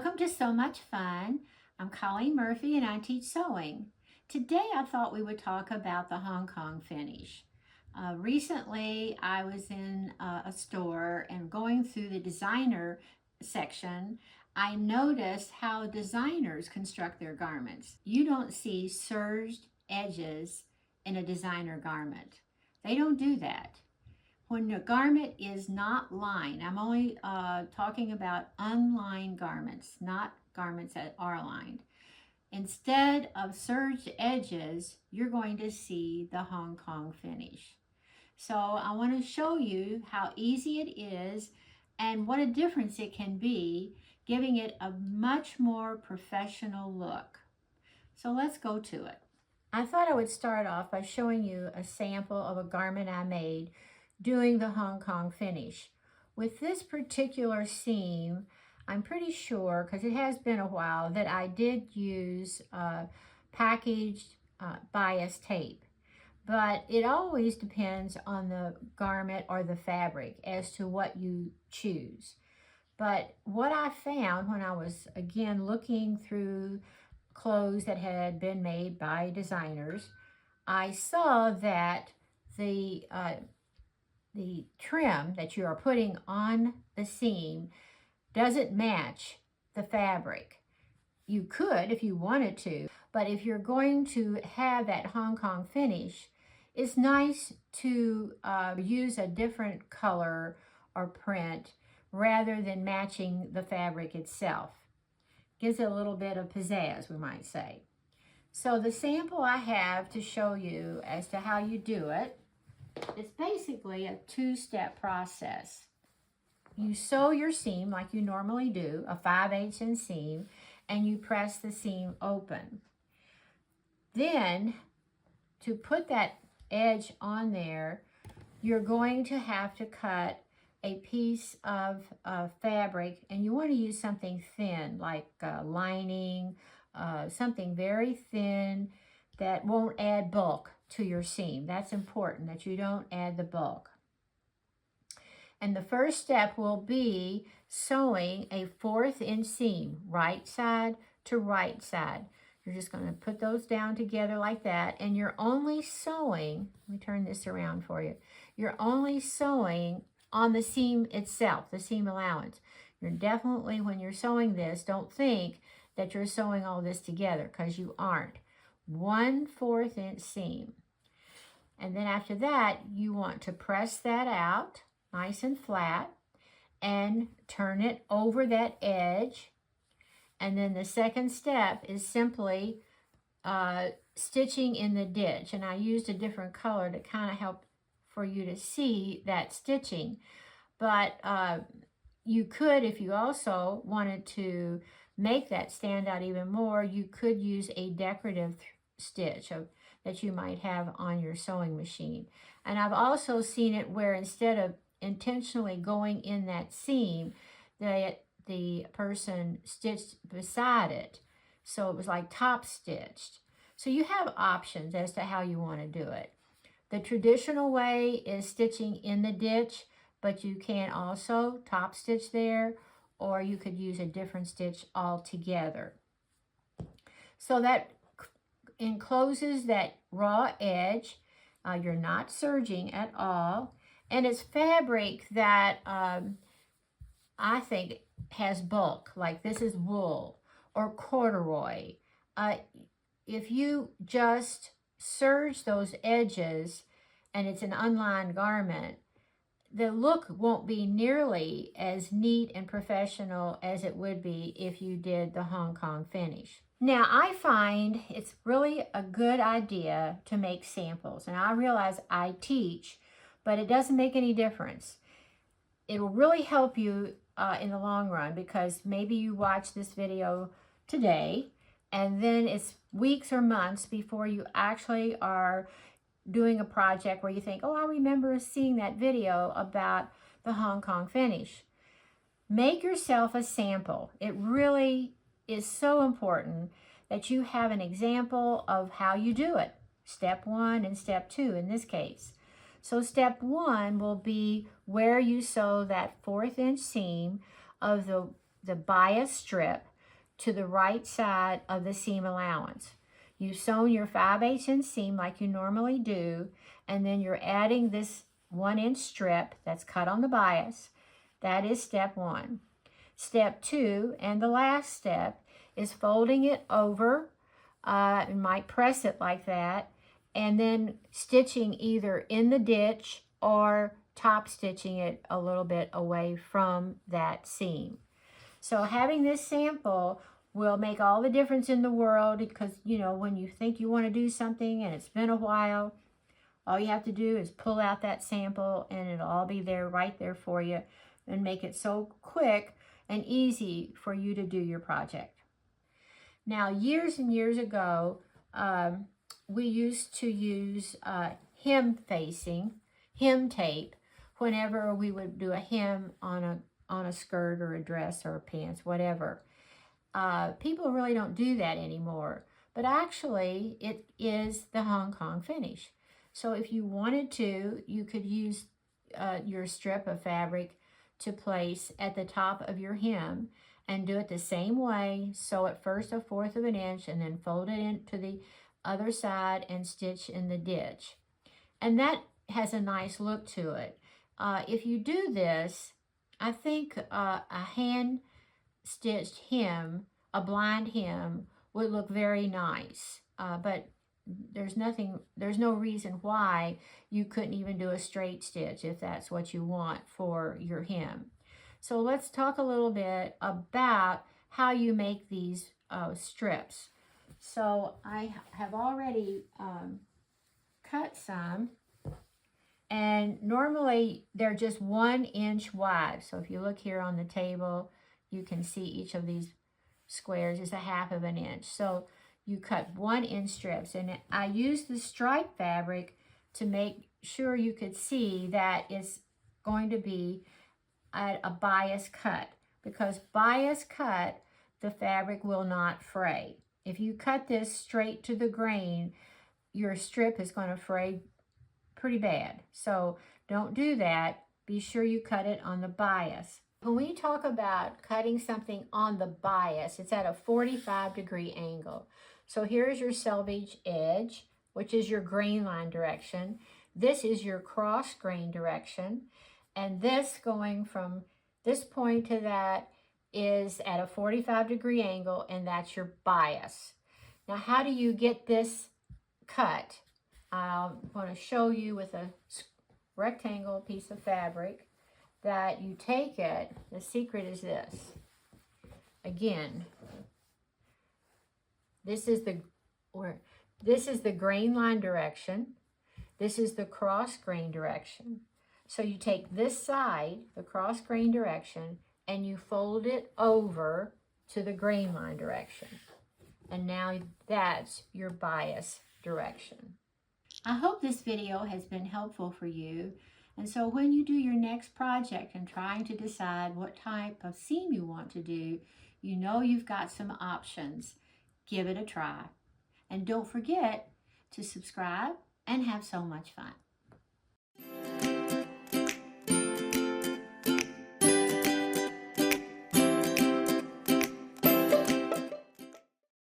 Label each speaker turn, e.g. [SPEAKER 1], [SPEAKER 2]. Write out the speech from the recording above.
[SPEAKER 1] Welcome to So Much Fun. I'm Colleen Murphy and I teach sewing. Today I thought we would talk about the Hong Kong finish. Recently I was in a store and going through the designer section, I noticed how designers construct their garments. You don't see serged edges in a designer garment. They don't do that. When a garment is not lined, I'm only talking about unlined garments, not garments that are lined. Instead of serged edges, you're going to see the Hong Kong finish. So I want to show you how easy it is and what a difference it can be, giving it a much more professional look. So let's go to it. I thought I would start off by showing you a sample of a garment I made doing the Hong Kong finish. With this particular seam, I'm pretty sure, because it has been a while, that I did use packaged bias tape. But it always depends on the garment or the fabric as to what you choose. But what I found when I was, again, looking through clothes that had been made by designers, I saw that the trim that you are putting on the seam doesn't match the fabric. You could if you wanted to, but if you're going to have that Hong Kong finish, it's nice to use a different color or print rather than matching the fabric itself. Gives it a little bit of pizzazz, we might say. So the sample I have to show you as to how you do it, it's basically a two-step process. You sew your seam like you normally do, a 5/8 inch seam, and you press the seam open. Then, to put that edge on there, you're going to have to cut a piece of fabric, and you want to use something thin, like lining, something very thin that won't add bulk to your seam. That's important, that you don't add the bulk. And the first step will be sewing a 1/4 inch seam, right side to right side. You're just going to put those down together like that, and you're only sewing, let me turn this around for you, you're only sewing on the seam itself, the seam allowance. You're definitely, when you're sewing this, don't think that you're sewing all this together, because you aren't. 1/4 inch seam. And then after that, you want to press that out nice and flat and turn it over that edge. And then the second step is simply stitching in the ditch. And I used a different color to kind of help for you to see that stitching. But you could, if you also wanted to make that stand out even more, you could use a decorative stitch that you might have on your sewing machine. And I've also seen it where instead of intentionally going in that seam, the person stitched beside it. So it was like top stitched. So you have options as to how you want to do it. The traditional way is stitching in the ditch, but you can also top stitch there, or you could use a different stitch altogether. So that encloses that raw edge. You're not serging at all, and it's fabric that I think has bulk, like this is wool or corduroy. If you just serge those edges and it's an unlined garment, the look won't be nearly as neat and professional as it would be if you did the Hong Kong finish. Now, I find it's really a good idea to make samples, and I realize I teach, but it doesn't make any difference. It will really help you in the long run, because maybe you watch this video today and then it's weeks or months before you actually are doing a project where you think, oh, I remember seeing that video about the Hong Kong finish. Make yourself a sample. It really is so important that you have an example of how you do it. Step 1 and step 2 in this case. So step 1 will be where you sew that 1/4 inch seam of the the bias strip to the right side of the seam allowance. You've sewn your 5/8 inch seam like you normally do, and then you're adding this 1 inch strip that's cut on the bias. That is step 1. Step 2, and the last step, is folding it over. You might press it like that, and then stitching either in the ditch or top stitching it a little bit away from that seam. So having this sample will make all the difference in the world, because, you know, when you think you want to do something and it's been a while, all you have to do is pull out that sample and it'll all be there, right there for you, and make it so quick and easy for you to do your project. Now, years and years ago, we used to use hem tape, whenever we would do a hem on a skirt or a dress or pants, whatever. People really don't do that anymore, but actually it is the Hong Kong finish. So if you wanted to, you could use your strip of fabric to place at the top of your hem and do it the same way. Sew at first 1/4 of an inch and then fold it into the other side and stitch in the ditch. And that has a nice look to it. If you do this, I think a hand stitched hem, a blind hem, would look very nice. But there's no reason why you couldn't even do a straight stitch if that's what you want for your hem. So let's talk a little bit about how you make these strips. So I have already cut some, and normally they're just 1 inch wide. So if you look here on the table, you can see each of these squares is 1/2 of an inch. So you cut 1 inch strips, and I used the stripe fabric to make sure you could see that it's going to be at a bias cut, because bias cut, the fabric will not fray. If you cut this straight to the grain, your strip is going to fray pretty bad. So don't do that. Be sure you cut it on the bias. When we talk about cutting something on the bias, it's at a 45-degree angle. So here's your selvage edge, which is your grain line direction. This is your cross grain direction. And this, going from this point to that, is at a 45-degree angle, and that's your bias. Now, how do you get this cut? I'm going to show you with a rectangle piece of fabric that you take it. The secret is this. Again, this is the grain line direction. This is the cross grain direction. So you take this side, the cross grain direction, and you fold it over to the grain line direction. And now that's your bias direction. I hope this video has been helpful for you. And so when you do your next project and trying to decide what type of seam you want to do, you know you've got some options. Give it a try. And don't forget to subscribe and have so much fun.